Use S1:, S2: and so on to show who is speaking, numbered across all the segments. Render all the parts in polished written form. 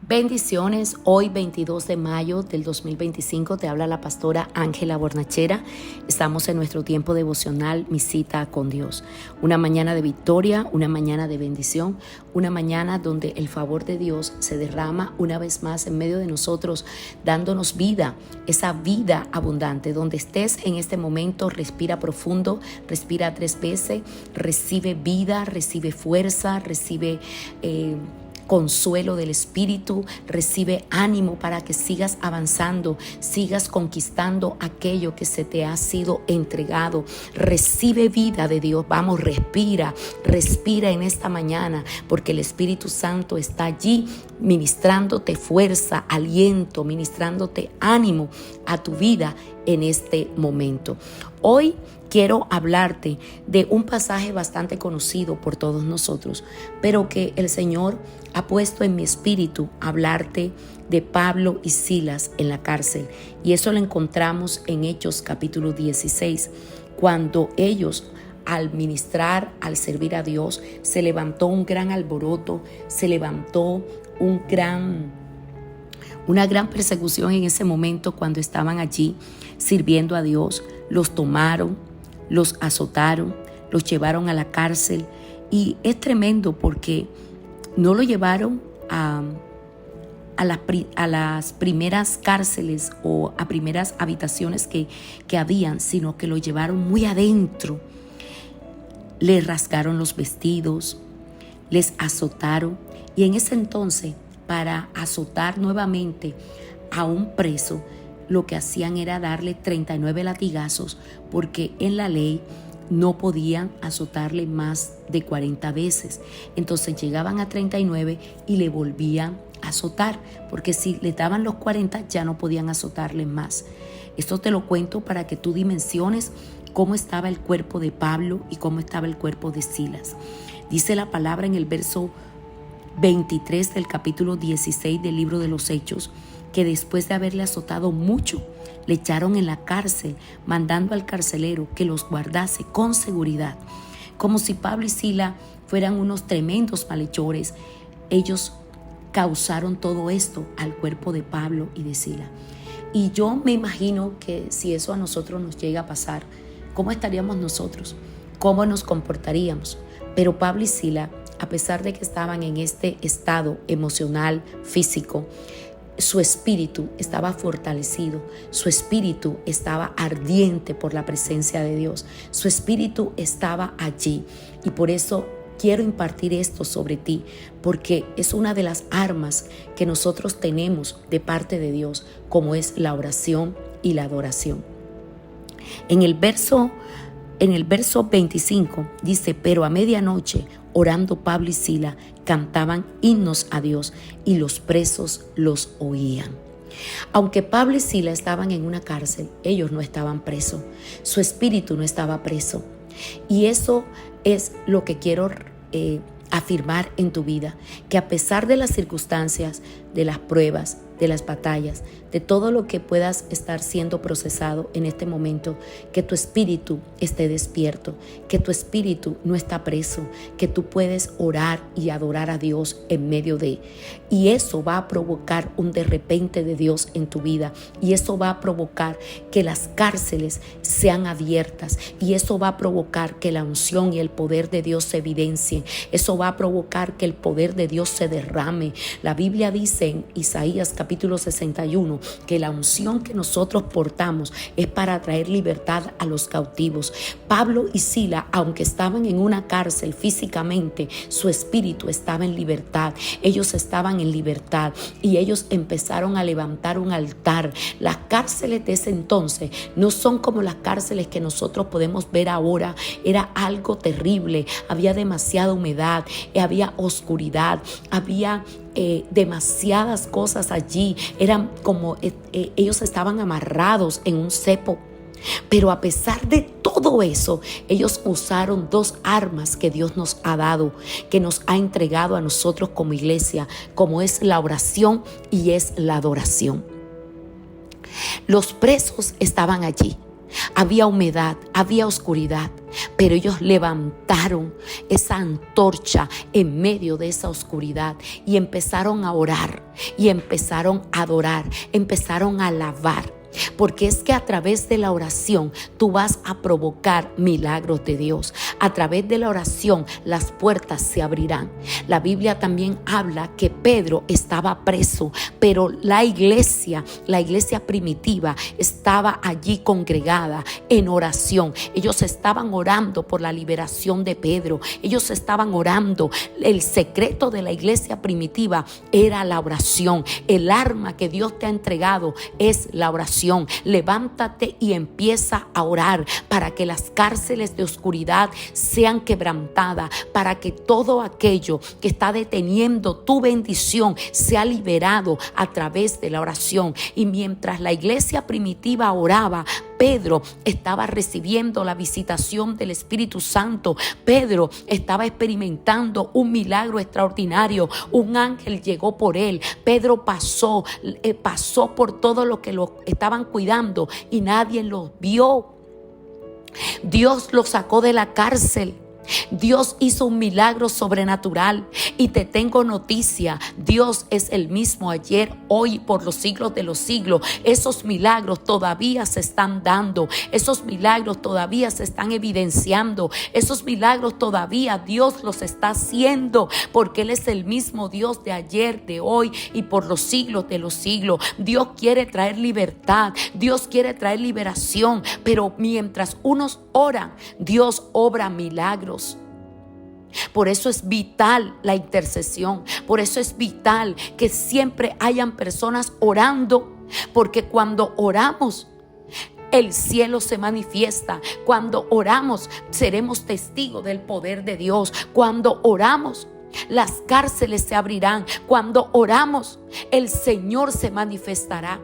S1: Bendiciones, hoy 22 de mayo del 2025 te habla la pastora Ángela Bornachera. Estamos en nuestro tiempo devocional, mi cita con Dios. Una mañana de victoria, una mañana de bendición, una mañana donde el favor de Dios se derrama una vez más en medio de nosotros, dándonos vida, esa vida abundante. Donde estés en este momento, respira profundo, respira 3 veces, recibe vida, recibe fuerza, recibe consuelo del Espíritu, recibe ánimo para que sigas avanzando, sigas conquistando aquello que se te ha sido entregado. Recibe vida de Dios. Vamos, respira en esta mañana, porque el Espíritu Santo está allí ministrándote fuerza, aliento, ministrándote ánimo a tu vida en este momento. Hoy quiero hablarte de un pasaje bastante conocido por todos nosotros, pero que el Señor ha puesto en mi espíritu hablarte de Pablo y Silas en la cárcel. Y eso lo encontramos en Hechos capítulo 16, cuando ellos, al ministrar, al servir a Dios, se levantó un gran alboroto, se levantó una gran persecución en ese momento cuando estaban allí sirviendo a Dios. Los tomaron, los azotaron, los llevaron a la cárcel, y es tremendo porque no lo llevaron a las primeras cárceles o a primeras habitaciones que habían, sino que lo llevaron muy adentro. Les rasgaron los vestidos, les azotaron, y en ese entonces, para azotar nuevamente a un preso, lo que hacían era darle 39 latigazos, porque en la ley no podían azotarle más de 40 veces. Entonces llegaban a 39 y le volvían a azotar, porque si le daban los 40 ya no podían azotarle más. Esto te lo cuento para que tú dimensiones cómo estaba el cuerpo de Pablo y cómo estaba el cuerpo de Silas. Dice la palabra en el verso 23 del capítulo 16 del libro de los Hechos, que después de haberle azotado mucho, le echaron en la cárcel, mandando al carcelero que los guardase con seguridad. Como si Pablo y Silas fueran unos tremendos malhechores, ellos causaron todo esto al cuerpo de Pablo y de Silas. Y yo me imagino que si eso a nosotros nos llega a pasar, ¿cómo estaríamos nosotros? ¿Cómo nos comportaríamos? Pero Pablo y Silas, a pesar de que estaban en este estado emocional, físico, su espíritu estaba fortalecido, su espíritu estaba ardiente por la presencia de Dios, su espíritu estaba allí. Y por eso quiero impartir esto sobre ti, porque es una de las armas que nosotros tenemos de parte de Dios, como es la oración y la adoración. En el verso 25 dice: pero a medianoche, orando Pablo y Silas, cantaban himnos a Dios, y los presos los oían. Aunque Pablo y Silas estaban en una cárcel, ellos no estaban presos, su espíritu no estaba preso. Y eso es lo que quiero afirmar en tu vida, que a pesar de las circunstancias, de las pruebas, de las batallas, de todo lo que puedas estar siendo procesado en este momento, que tu espíritu esté despierto, que tu espíritu no está preso, que tú puedes orar y adorar a Dios en medio de. Y eso va a provocar un de repente de Dios en tu vida, y eso va a provocar que las cárceles sean abiertas, y eso va a provocar que la unción y el poder de Dios se evidencien. Eso va a provocar que el poder de Dios se derrame. La Biblia dice en Isaías capítulo 61 que la unción que nosotros portamos es para traer libertad a los cautivos. Pablo y Silas, aunque estaban en una cárcel físicamente, su espíritu estaba en libertad. Ellos estaban en libertad y ellos empezaron a levantar un altar. Las cárceles de ese entonces no son como las cárceles que nosotros podemos ver ahora. Era algo terrible, había demasiada humedad, había oscuridad, había demasiadas cosas allí. Eran como ellos estaban amarrados en un cepo. Pero a pesar de todo eso, ellos usaron 2 armas que Dios nos ha dado, que nos ha entregado a nosotros como iglesia, como es la oración y es la adoración. Los presos estaban allí. Había humedad, había oscuridad. Pero ellos levantaron esa antorcha en medio de esa oscuridad y empezaron a orar y empezaron a adorar, empezaron a alabar. Porque es que a través de la oración tú vas a provocar milagros de Dios. A través de la oración las puertas se abrirán. La Biblia también habla que Pedro estaba preso, pero la iglesia primitiva estaba allí congregada en oración. Ellos estaban orando por la liberación de Pedro. Ellos estaban orando. El secreto de la iglesia primitiva era la oración. El arma que Dios te ha entregado es la oración. Levántate y empieza a orar para que las cárceles de oscuridad sean quebrantadas, para que todo aquello que está deteniendo tu bendición sea liberado a través de la oración. Y mientras la iglesia primitiva oraba, Pedro estaba recibiendo la visitación del Espíritu Santo. Pedro estaba experimentando un milagro extraordinario. Un ángel llegó por él. Pedro pasó por todo lo que lo estaban cuidando y nadie los vio. Dios lo sacó de la cárcel. Dios hizo un milagro sobrenatural y te tengo noticia, Dios es el mismo ayer, hoy y por los siglos de los siglos. Esos milagros todavía se están dando, esos milagros todavía se están evidenciando, esos milagros todavía Dios los está haciendo, porque Él es el mismo Dios de ayer, de hoy y por los siglos de los siglos. Dios quiere traer libertad, Dios quiere traer liberación, pero mientras unos oran, Dios obra milagros. Por eso es vital la intercesión, por eso es vital que siempre hayan personas orando, porque cuando oramos, el cielo se manifiesta. Cuando oramos, seremos testigos del poder de Dios. Cuando oramos, las cárceles se abrirán. Cuando oramos, el Señor se manifestará.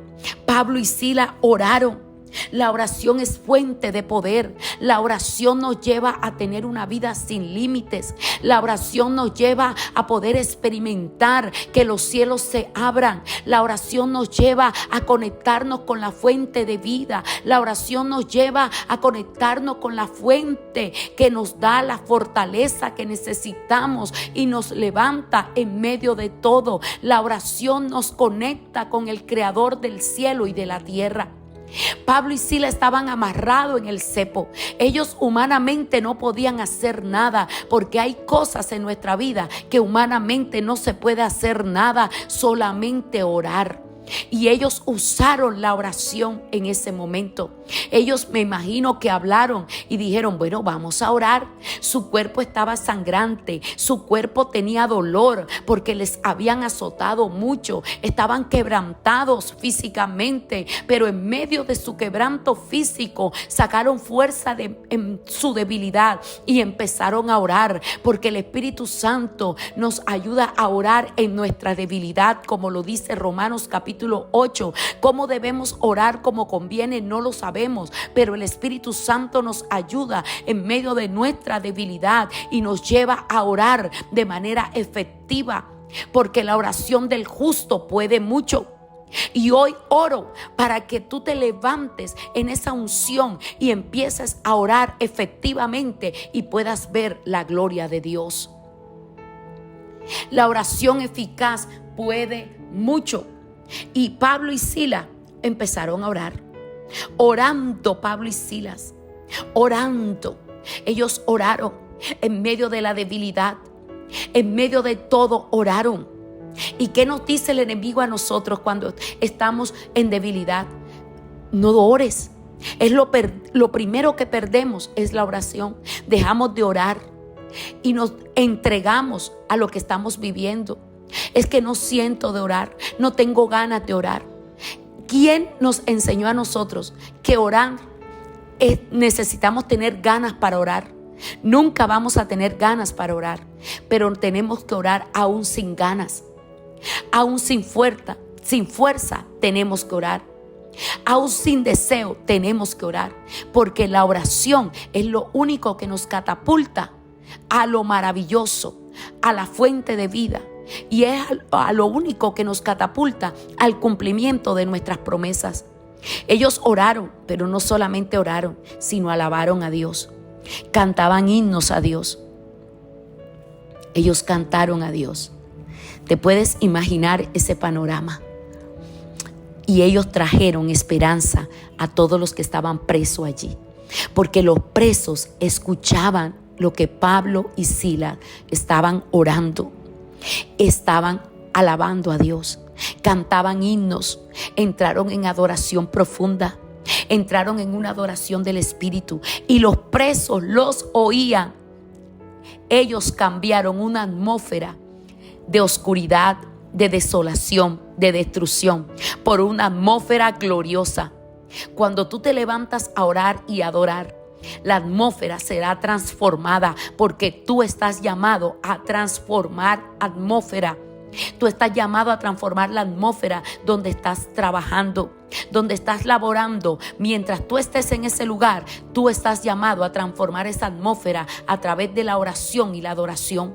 S1: Pablo y Sila oraron. La oración es fuente de poder. La oración nos lleva a tener una vida sin límites. La oración nos lleva a poder experimentar que los cielos se abran. La oración nos lleva a conectarnos con la fuente de vida. La oración nos lleva a conectarnos con la fuente que nos da la fortaleza que necesitamos y nos levanta en medio de todo. La oración nos conecta con el Creador del cielo y de la tierra. Pablo y Sila estaban amarrados en el cepo. Ellos humanamente no podían hacer nada, porque hay cosas en nuestra vida que humanamente no se puede hacer nada, solamente orar. Y ellos usaron la oración en ese momento. Ellos, me imagino que hablaron y dijeron, bueno, vamos a orar. Su cuerpo estaba sangrante, su cuerpo tenía dolor porque les habían azotado mucho, estaban quebrantados físicamente, pero en medio de su quebranto físico sacaron fuerza en su debilidad y empezaron a orar, porque el Espíritu Santo nos ayuda a orar en nuestra debilidad, como lo dice Romanos capítulo 8. ¿Cómo debemos orar como conviene? No lo sabemos, pero el Espíritu Santo nos ayuda en medio de nuestra debilidad y nos lleva a orar de manera efectiva, porque la oración del justo puede mucho. Y hoy oro para que tú te levantes en esa unción y empieces a orar efectivamente y puedas ver la gloria de Dios. La oración eficaz puede mucho. Y Pablo y Sila empezaron a orar. Orando Pablo y Silas, orando. Ellos oraron en medio de la debilidad, en medio de todo oraron. ¿Y qué nos dice el enemigo a nosotros cuando estamos en debilidad? No ores. Es lo primero que perdemos es la oración. Dejamos de orar y nos entregamos a lo que estamos viviendo. Es que no siento de orar, no tengo ganas de orar. ¿Quién nos enseñó a nosotros que orar necesitamos tener ganas para orar? Nunca vamos a tener ganas para orar, pero tenemos que orar aún sin ganas, aún sin fuerza tenemos que orar. Aún sin deseo tenemos que orar, porque la oración es lo único que nos catapulta a lo maravilloso, a la fuente de vida. Y es a lo único que nos catapulta al cumplimiento de nuestras promesas. Ellos oraron, pero no solamente oraron, sino alabaron a Dios. cantaban himnos a Dios. Ellos cantaron a Dios. ¿Te puedes imaginar ese panorama? Y ellos trajeron esperanza a todos los que estaban presos allí, porque los presos escuchaban lo que Pablo y Silas estaban orando, estaban alabando a Dios, cantaban himnos, entraron en adoración profunda, entraron en una adoración del Espíritu y los presos los oían. Ellos cambiaron una atmósfera de oscuridad, de desolación, de destrucción, por una atmósfera gloriosa. Cuando tú te levantas a orar y adorar, la atmósfera será transformada, porque tú estás llamado a transformar atmósfera. Tú estás llamado a transformar la atmósfera donde estás trabajando, donde estás laborando. Mientras tú estés en ese lugar, tú estás llamado a transformar esa atmósfera a través de la oración y la adoración.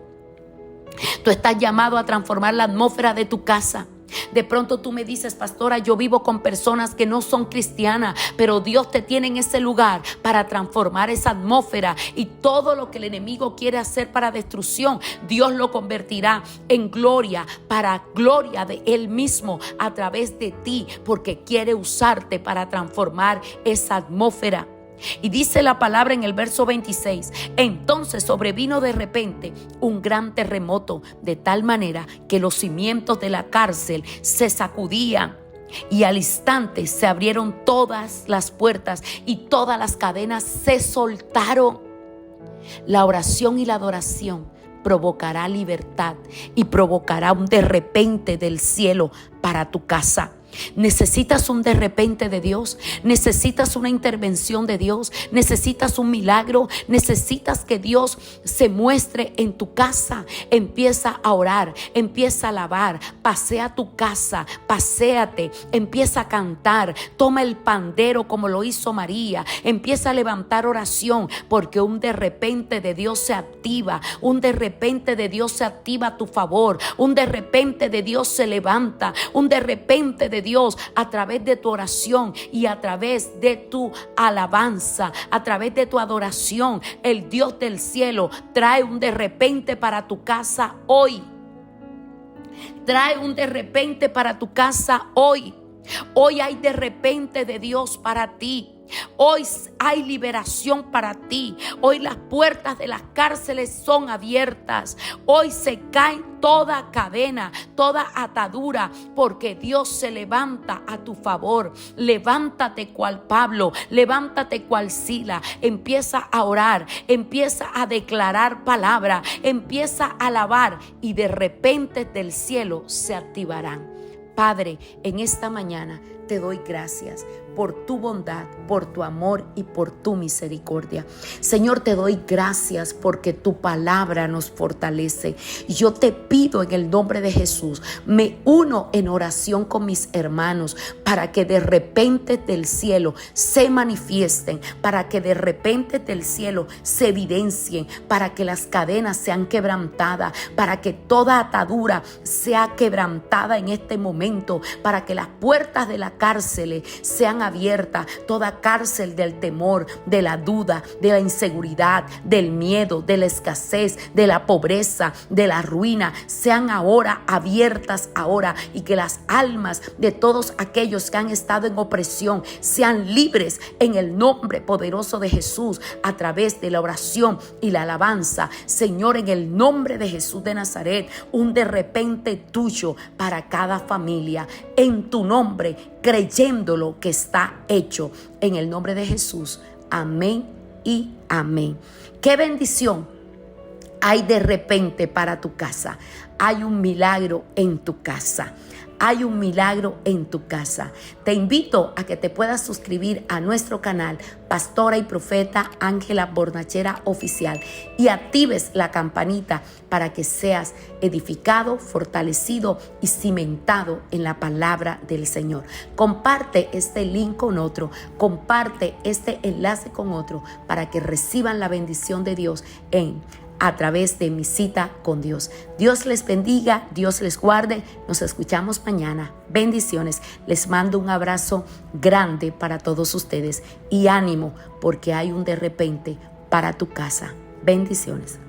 S1: Tú estás llamado a transformar la atmósfera de tu casa. De pronto tú me dices: pastora, yo vivo con personas que no son cristianas, pero Dios te tiene en ese lugar para transformar esa atmósfera, y todo lo que el enemigo quiere hacer para destrucción, Dios lo convertirá en gloria, para gloria de Él mismo a través de ti, porque quiere usarte para transformar esa atmósfera. Y dice la palabra en el verso 26: entonces sobrevino de repente un gran terremoto, de tal manera que los cimientos de la cárcel se sacudían, y al instante se abrieron todas las puertas y todas las cadenas se soltaron. La oración y la adoración provocará libertad y provocará un de repente del cielo para tu casa. Necesitas un de repente de Dios, necesitas una intervención de Dios, necesitas un milagro, necesitas que Dios se muestre en tu casa. Empieza a orar, empieza a alabar, pasea tu casa, paséate, empieza a cantar, toma el pandero como lo hizo María, empieza a levantar oración, porque un de repente de Dios se activa, un de repente de Dios se activa a tu favor, un de repente de Dios se levanta, un de repente de Dios a través de tu oración y a través de tu alabanza, a través de tu adoración. El Dios del cielo trae un de repente para tu casa hoy. Trae un de repente para tu casa hoy. Hoy hay de repente de Dios para ti. Hoy hay liberación para ti. Hoy las puertas de las cárceles son abiertas. Hoy se cae toda cadena, toda atadura, porque Dios se levanta a tu favor. Levántate cual Pablo, levántate cual Silas. Empieza a orar, empieza a declarar palabra, empieza a alabar, y de repente del cielo se activarán. Padre, en esta mañana te doy gracias por tu bondad, por tu amor y por tu misericordia. Señor, te doy gracias porque tu palabra nos fortalece. Yo te pido en el nombre de Jesús, me uno en oración con mis hermanos para que de repente del cielo se manifiesten, para que de repente del cielo se evidencien, para que las cadenas sean quebrantadas, para que toda atadura sea quebrantada en este momento, para que las puertas de la cárcel sean abierta, toda cárcel del temor, de la duda, de la inseguridad, del miedo, de la escasez, de la pobreza, de la ruina, sean ahora abiertas ahora, y que las almas de todos aquellos que han estado en opresión sean libres en el nombre poderoso de Jesús, a través de la oración y la alabanza. Señor, en el nombre de Jesús de Nazaret, un de repente tuyo para cada familia, en tu nombre, creyéndolo que está hecho, en el nombre de Jesús. Amén y amén. Qué bendición hay de repente para tu casa. Hay un milagro en tu casa. Hay un milagro en tu casa. Te invito a que te puedas suscribir a nuestro canal Pastora y Profeta Ángela Bornachera Oficial, y actives la campanita para que seas edificado, fortalecido y cimentado en la palabra del Señor. Comparte este link con otro, comparte este enlace con otro, para que reciban la bendición de Dios a través de Mi Cita con Dios. Dios les bendiga, Dios les guarde. Nos escuchamos mañana. Bendiciones. Les mando un abrazo grande para todos ustedes y ánimo, porque hay un de repente para tu casa. Bendiciones.